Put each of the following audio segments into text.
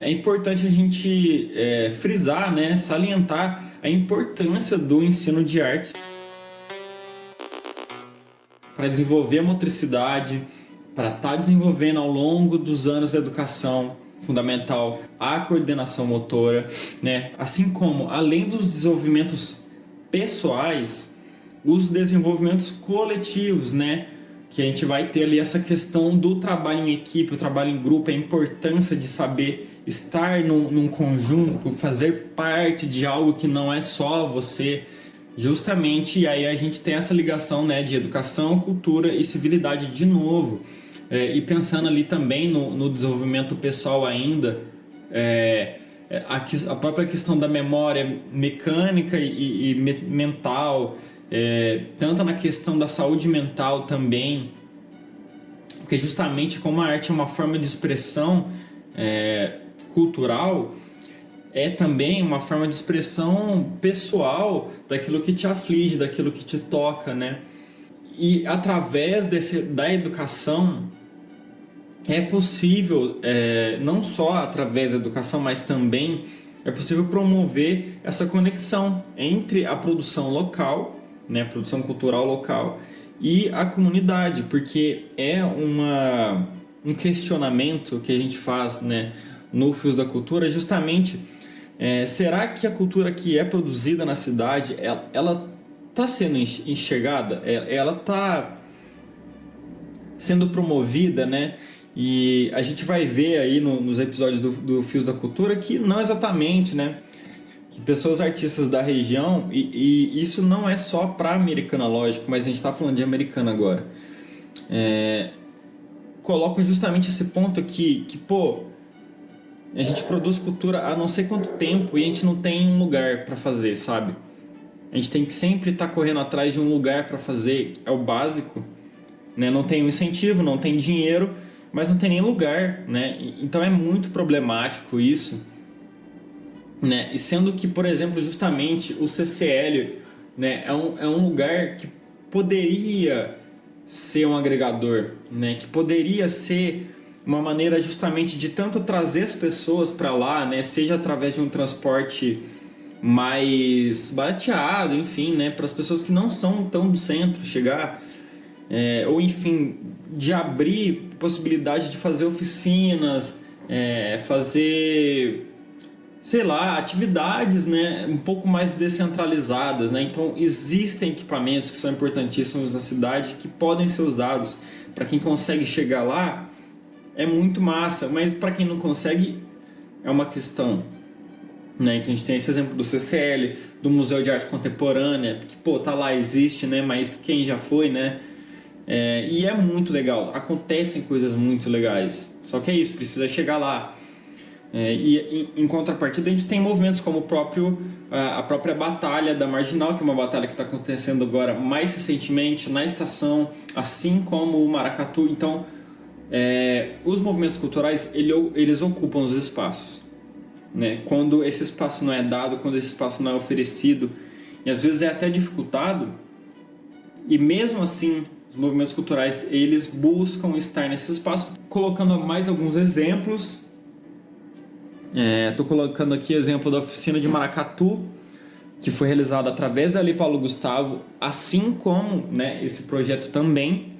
É importante a gente frisar, né, salientar a importância do ensino de artes para desenvolver a motricidade, para estar desenvolvendo ao longo dos anos da educação fundamental a coordenação motora, né? Assim como, além dos desenvolvimentos pessoais, os desenvolvimentos coletivos, né? Que a gente vai ter ali essa questão do trabalho em equipe, o trabalho em grupo, a importância de saber estar num conjunto, fazer parte de algo que não é só você, justamente, e aí a gente tem essa ligação, né, de educação, cultura e civilidade de novo. E pensando ali também no desenvolvimento pessoal ainda, a própria questão da memória mecânica e mental, tanto na questão da saúde mental também, porque justamente como a arte é uma forma de expressão cultural, é também uma forma de expressão pessoal daquilo que te aflige, daquilo que te toca, né? E através da educação é possível, não só através da educação, mas também é possível promover essa conexão entre a produção local, né, a produção cultural local, e a comunidade, porque é um questionamento que a gente faz, né, no Fios da Cultura, justamente, será que a cultura que é produzida na cidade, ela está sendo enxergada, ela está sendo promovida, né? E a gente vai ver aí nos episódios do Fios da Cultura que não exatamente, né? Que pessoas artistas da região, e isso não é só para Americana, lógico, mas a gente está falando de Americana agora, colocam justamente esse ponto aqui, que pô, a gente produz cultura há não sei quanto tempo e a gente não tem um lugar para fazer, sabe? A gente tem que sempre estar correndo atrás de um lugar para fazer, é o básico, né? Não tem um incentivo, não tem dinheiro, mas não tem nem lugar, né? Então é muito problemático isso, né? E sendo que, por exemplo, justamente o CCL, né, é um lugar que poderia ser um agregador, né? Que poderia ser uma maneira justamente de tanto trazer as pessoas para lá, né? Seja através de um transporte mais barateado, enfim, né? Para as pessoas que não são tão do centro chegar, ou enfim, de abrir possibilidade de fazer oficinas, fazer, sei lá, atividades, né, um pouco mais descentralizadas, né? Então existem equipamentos que são importantíssimos na cidade que podem ser usados. Para quem consegue chegar lá é muito massa, mas para quem não consegue é uma questão, né? Então a gente tem esse exemplo do CCL, do Museu de Arte Contemporânea, que pô, tá lá, existe, né? Mas quem já foi, né? E é muito legal, acontecem coisas muito legais, só que é isso, precisa chegar lá. E em contrapartida a gente tem movimentos como a própria Batalha da Marginal, que é uma batalha que está acontecendo agora mais recentemente na estação, assim como o Maracatu. Então os movimentos culturais eles ocupam os espaços, né? Quando esse espaço não é dado, quando esse espaço não é oferecido, e às vezes é até dificultado, e mesmo assim os movimentos culturais eles buscam estar nesse espaço. Colocando mais alguns exemplos, estou colocando aqui o exemplo da oficina de Maracatu, que foi realizada através da Lei Paulo Gustavo, assim como, né, esse projeto também,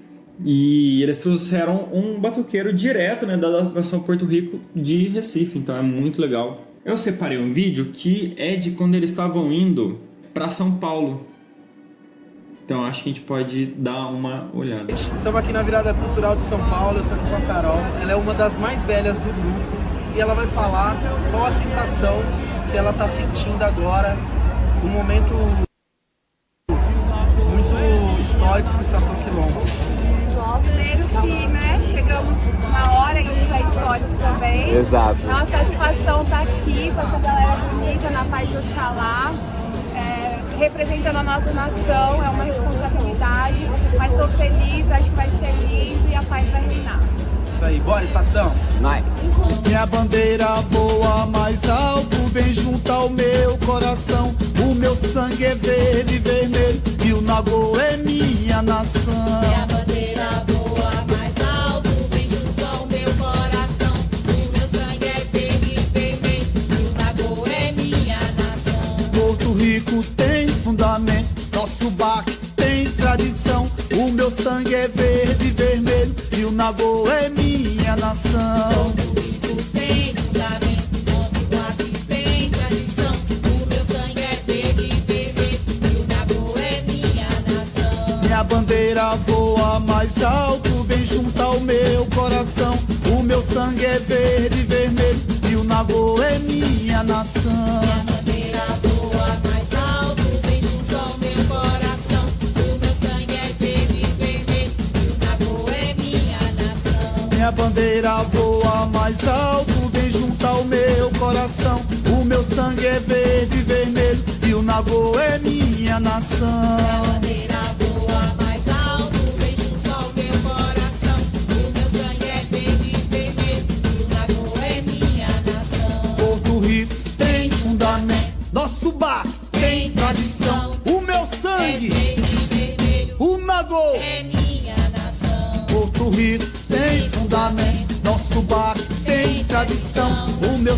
e eles trouxeram um batuqueiro direto, né, da Nação Porto Rico de Recife, então é muito legal. Eu separei um vídeo que é de quando eles estavam indo para São Paulo. Então acho que a gente pode dar uma olhada. Estamos aqui na Virada Cultural de São Paulo, eu estou com a Carol. Ela é uma das mais velhas do grupo e ela vai falar qual a sensação que ela está sentindo agora, um momento muito histórico para a Estação Quilombo. Primeiro que, né, chegamos na hora, isso é histórico também. Exato. É uma satisfação estar aqui com essa galera bonita, na paz de Oxalá. Representando a nossa nação, é uma responsabilidade, mas estou feliz, acho que vai ser lindo e a paz vai reinar. Isso aí, bora estação! Nice! Minha bandeira voa mais alto, bem junto ao meu coração. O meu sangue é verde e vermelho e o Nagô é minha nação. Minha bandeira voa mais alto, bem junto ao meu coração. O meu sangue é verde e vermelho. Nosso bar tem tradição, o meu sangue é verde e vermelho e o Nagô é minha nação. Porto Rico tem fundamento, nosso guaque tem tradição, o meu sangue é verde e vermelho e o Nagô é minha nação. Minha bandeira voa mais alto, bem junto ao meu coração. O meu sangue é verde e vermelho e o Nagô é minha nação. Minha bandeira voa mais alto, bem junto ao meu coração. O meu sangue é verde e vermelho e o Nagô é minha nação. Minha bandeira voa mais alto, bem junto ao meu coração. O meu sangue é verde e vermelho e o Nagô é minha nação. Minha bandeira voa mais alto, bem junto ao meu coração. O meu sangue é verde e vermelho e o Nagô é minha nação. Porto Rico tem fundamento, nosso bar tem tradição. O meu sangue, Verde e vermelho o Nagô. é minha nação. Porto Rico tem fundamento, nosso bar tem tradição. O meu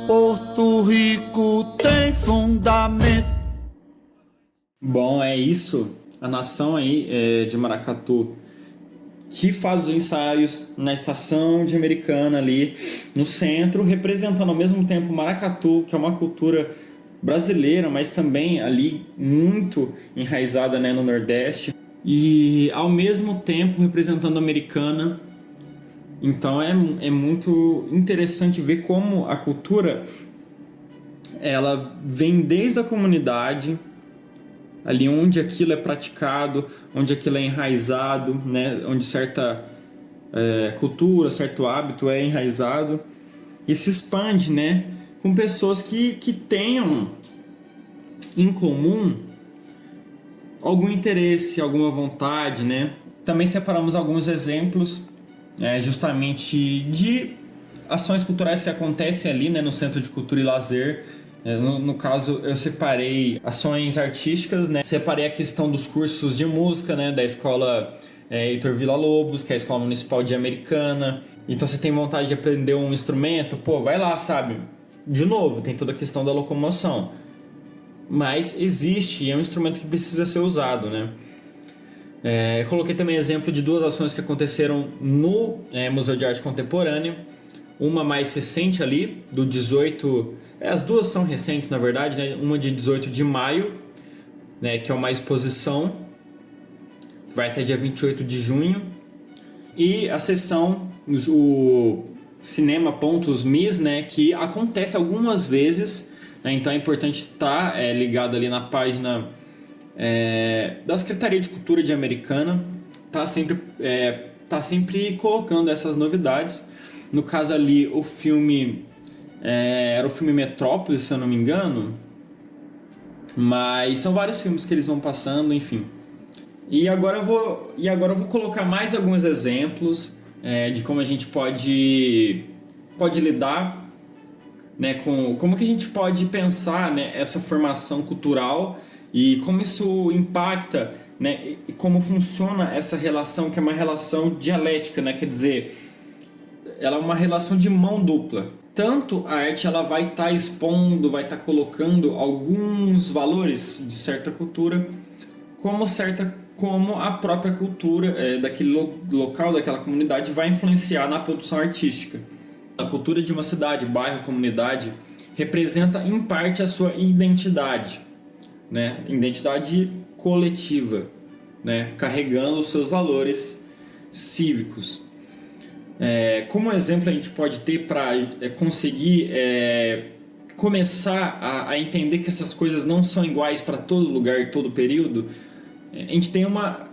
Porto Rico tem fundamento. Bom, é isso. A nação aí de Maracatu que faz os ensaios na estação de Americana ali no centro, representando ao mesmo tempo Maracatu, que é uma cultura brasileira, mas também ali muito enraizada, né, no Nordeste, e ao mesmo tempo representando a Americana. Então é muito interessante ver como a cultura ela vem desde a comunidade, ali onde aquilo é praticado, onde aquilo é enraizado, né? Onde certa cultura, certo hábito é enraizado, e se expande, né? Com pessoas que tenham em comum algum interesse, alguma vontade, né? Também separamos alguns exemplos justamente de ações culturais que acontecem ali, né, no Centro de Cultura e Lazer. No caso, eu separei ações artísticas, né? Separei a questão dos cursos de música, né, da escola Heitor Villa-Lobos, que é a Escola Municipal de Americana. Então, você tem vontade de aprender um instrumento, pô, vai lá, sabe? De novo, tem toda a questão da locomoção. Mas existe, e é um instrumento que precisa ser usado, né? Coloquei também exemplo de duas ações que aconteceram no Museu de Arte Contemporânea. Uma mais recente ali, do 18... as duas são recentes, na verdade, né? Uma de 18 de maio, né? Que é uma exposição, vai até dia 28 de junho. E a sessão, o Cinema Pontos Mis, né? Que acontece algumas vezes, né? Então é importante estar ligado ali na página da Secretaria de Cultura de Americana. Tá sempre colocando essas novidades. No caso ali, o filme... era o filme Metrópolis, se eu não me engano. Mas são vários filmes que eles vão passando, enfim. E agora eu vou colocar mais alguns exemplos de como a gente pode lidar, né, com como que a gente pode pensar, né, essa formação cultural e como isso impacta, né, e como funciona essa relação, que é uma relação dialética, né, quer dizer, ela é uma relação de mão dupla. Tanto a arte ela vai estar expondo, vai estar colocando alguns valores de certa cultura, como a própria cultura daquele local, daquela comunidade vai influenciar na produção artística. A cultura de uma cidade, bairro, comunidade representa em parte a sua identidade, né? Identidade coletiva, né? Carregando os seus valores cívicos. Como exemplo a gente pode ter para conseguir começar a entender que essas coisas não são iguais para todo lugar e todo período, a gente tem uma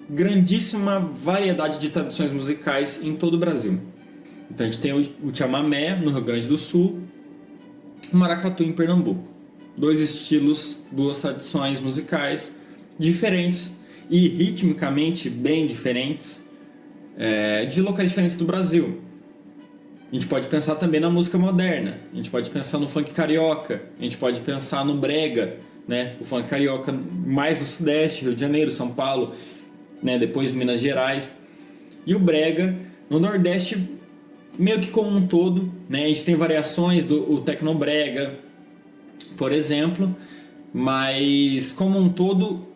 grandíssima variedade de tradições musicais em todo o Brasil. Então a gente tem o chamamé no Rio Grande do Sul, o maracatu em Pernambuco. Dois estilos, duas tradições musicais diferentes e ritmicamente bem diferentes, de locais diferentes do Brasil. A gente pode pensar também na música moderna, a gente pode pensar no funk carioca, a gente pode pensar no brega, né? O funk carioca mais no Sudeste, Rio de Janeiro, São Paulo. né? Depois Minas Gerais. E o brega no Nordeste meio que como um todo, né? A gente tem variações do tecnobrega, por exemplo, mas como um todo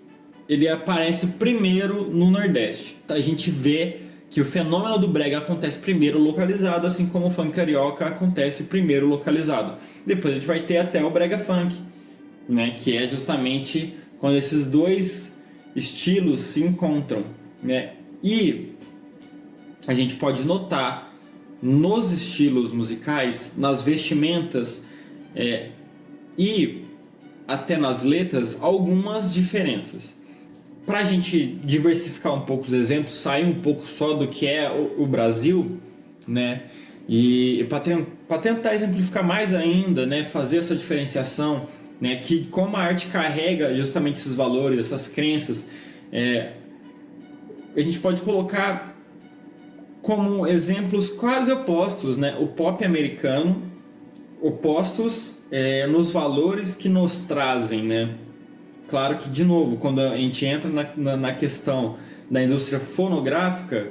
ele aparece primeiro no Nordeste. A gente vê que o fenômeno do brega acontece primeiro localizado, assim como o funk carioca acontece primeiro localizado. Depois a gente vai ter até o brega funk, né? Que é justamente quando esses dois estilos se encontram, né? E a gente pode notar nos estilos musicais, nas vestimentas e até nas letras, algumas diferenças. Para a gente diversificar um pouco os exemplos, sair um pouco só do que é o Brasil, né? E para tentar exemplificar mais ainda, né? Fazer essa diferenciação, né? Que como a arte carrega justamente esses valores, essas crenças, a gente pode colocar como exemplos quase opostos, né? O pop americano, opostos nos valores que nos trazem, né? Claro que, de novo, quando a gente entra na questão da indústria fonográfica,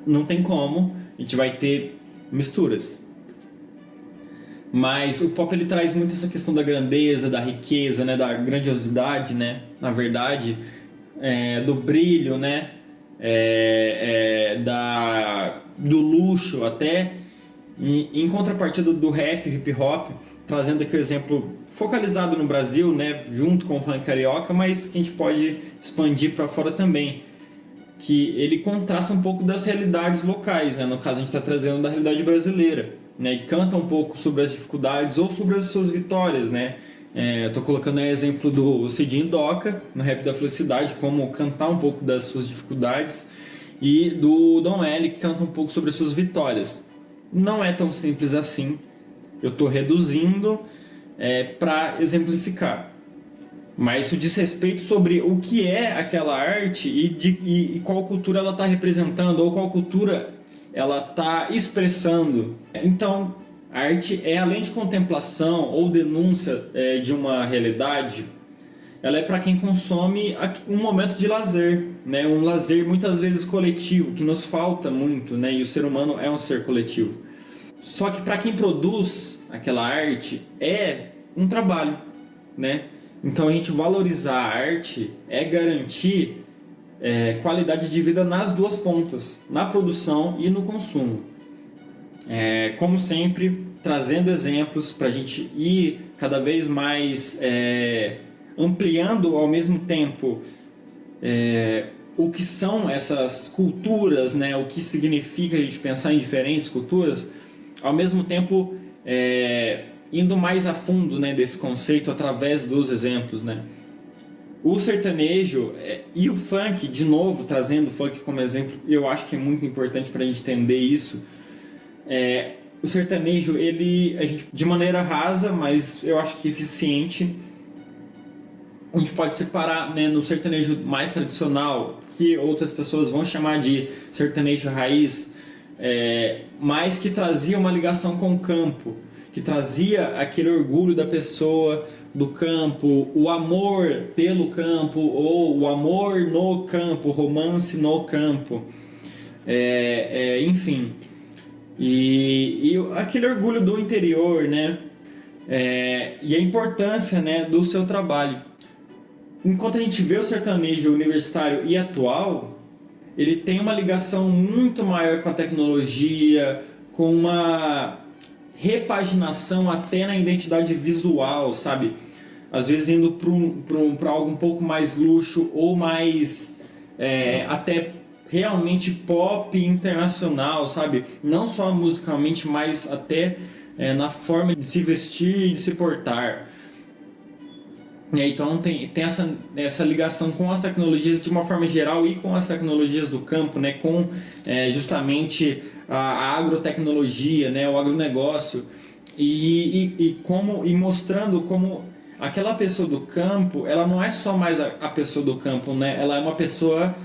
não tem como, a gente vai ter misturas. Mas o pop ele traz muito essa questão da grandeza, da riqueza, né? Da grandiosidade, né? Na verdade, do brilho, né? Do luxo até, em contrapartida do rap, hip hop, trazendo aqui o exemplo focalizado no Brasil, né, junto com o funk carioca, mas que a gente pode expandir para fora também, que ele contrasta um pouco das realidades locais, né? No caso a gente está trazendo da realidade brasileira, né? E canta um pouco sobre as dificuldades ou sobre as suas vitórias, né? Estou colocando aí exemplo do Cidinho Doca, no Rap da Felicidade, como cantar um pouco das suas dificuldades, e do Dom L, que canta um pouco sobre as suas vitórias. Não é tão simples assim, eu estou reduzindo para exemplificar. Mas isso diz respeito sobre o que é aquela arte e qual cultura ela está representando, ou qual cultura ela está expressando. Então, a arte é, além de contemplação ou denúncia de uma realidade, ela é para quem consome um momento de lazer, né? Um lazer muitas vezes coletivo, que nos falta muito, né? E o ser humano é um ser coletivo. Só que para quem produz aquela arte é um trabalho, né? Então a gente valorizar a arte é garantir qualidade de vida nas duas pontas, na produção e no consumo. Como sempre, trazendo exemplos para a gente ir cada vez mais ampliando ao mesmo tempo o que são essas culturas, né? O que significa a gente pensar em diferentes culturas, ao mesmo tempo indo mais a fundo, né, desse conceito através dos exemplos, né? O sertanejo e o funk, de novo, trazendo o funk como exemplo, eu acho que é muito importante para a gente entender isso. O sertanejo, a gente, de maneira rasa, mas eu acho que eficiente, a gente pode separar, né, no sertanejo mais tradicional, que outras pessoas vão chamar de sertanejo raiz, mas que trazia uma ligação com o campo, que trazia aquele orgulho da pessoa do campo, o amor pelo campo, ou o amor no campo, romance no campo, enfim, e aquele orgulho do interior, né? E a importância, né, do seu trabalho. Enquanto a gente vê o sertanejo universitário e atual, ele tem uma ligação muito maior com a tecnologia, com uma repaginação até na identidade visual, sabe? Às vezes indo para algo um pouco mais luxo ou mais até realmente pop internacional, sabe? Não só musicalmente, mas até na forma de se vestir e de se portar. Então tem essa ligação com as tecnologias de uma forma geral e com as tecnologias do campo, né? Com justamente a agrotecnologia, né? O agronegócio, e mostrando como aquela pessoa do campo, ela não é só mais a pessoa do campo, né? Ela é uma pessoa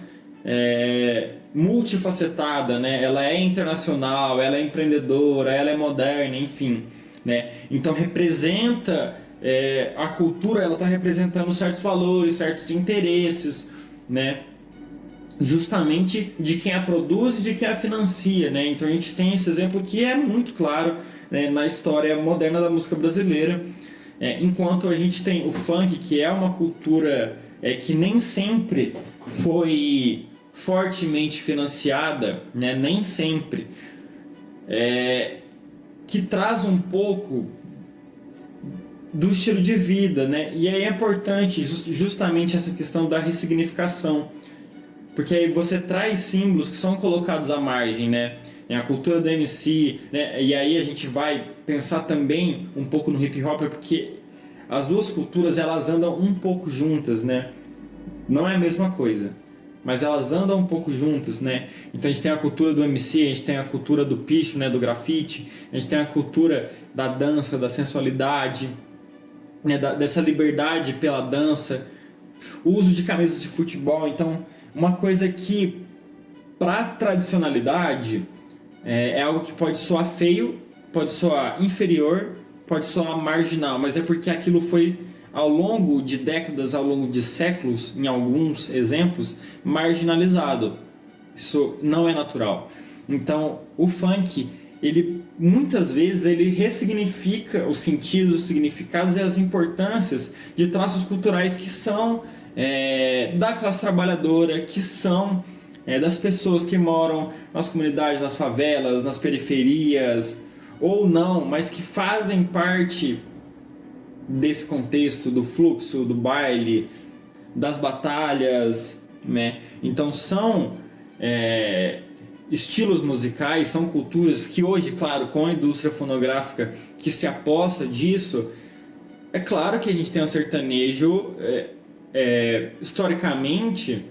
multifacetada, né? Ela é internacional, ela é empreendedora, ela é moderna, enfim, né? Então representa a cultura, ela está representando certos valores, certos interesses, né? justamente de quem a produz e de quem a financia, né? Então a gente tem esse exemplo que é muito claro, né, na história moderna da música brasileira, enquanto a gente tem o funk, que é uma cultura que nem sempre foi fortemente financiada, né? Nem sempre, que traz um pouco do estilo de vida, né? E aí é importante justamente essa questão da ressignificação, porque aí você traz símbolos que são colocados à margem, né? A cultura do MC, né? E aí a gente vai pensar também um pouco no hip hop, porque as duas culturas elas andam um pouco juntas, né? Não é a mesma coisa, mas elas andam um pouco juntas, né? Então a gente tem a cultura do MC, a gente tem a cultura do picho, né? Do grafite, a gente tem a cultura da dança, da sensualidade, né? Dessa liberdade pela dança, o uso de camisas de futebol. Então, uma coisa que, para a tradicionalidade, é algo que pode soar feio, pode soar inferior, pode soar marginal, mas é porque aquilo foi, ao longo de décadas, ao longo de séculos, em alguns exemplos, marginalizado. Isso não é natural. Então, o funk, ele muitas vezes ele ressignifica os sentidos, os significados e as importâncias de traços culturais que são da classe trabalhadora, que são das pessoas que moram nas comunidades, nas favelas, nas periferias, ou não, mas que fazem parte desse contexto do fluxo, do baile, das batalhas, né? Então são estilos musicais, são culturas que hoje, claro, com a indústria fonográfica que se aposta disso, é claro que a gente tem um sertanejo historicamente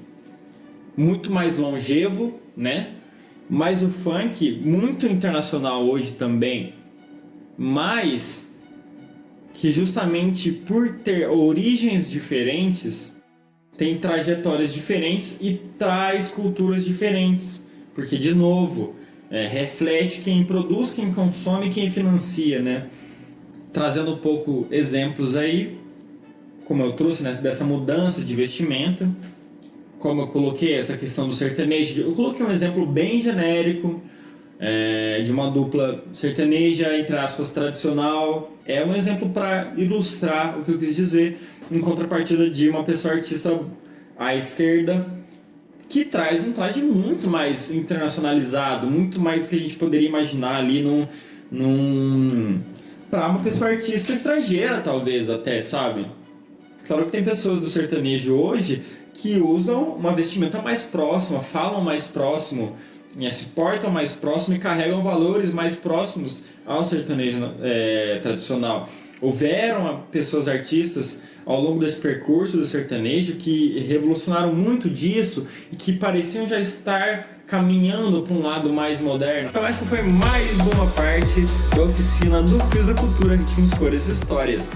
muito mais longevo, né? Mas o funk muito internacional hoje também, mas que justamente por ter origens diferentes, tem trajetórias diferentes e traz culturas diferentes, porque de novo reflete quem produz, quem consome, quem financia, né? Trazendo um pouco exemplos aí, como eu trouxe, né, dessa mudança de vestimenta, como eu coloquei essa questão do sertanejo, eu coloquei um exemplo bem genérico de uma dupla sertaneja, entre aspas, tradicional. É um exemplo para ilustrar o que eu quis dizer, em contrapartida de uma pessoa artista à esquerda, que traz um traje muito mais internacionalizado, muito mais do que a gente poderia imaginar ali para uma pessoa artista estrangeira, talvez até, sabe? Claro que tem pessoas do sertanejo hoje que usam uma vestimenta mais próxima, falam mais próximo, se portam mais próximo e carregam valores mais próximos ao sertanejo tradicional. Houveram pessoas artistas ao longo desse percurso do sertanejo que revolucionaram muito disso e que pareciam já estar caminhando para um lado mais moderno. Então essa foi mais uma parte da oficina do Fios da Cultura, Ritmos, Cores e Histórias.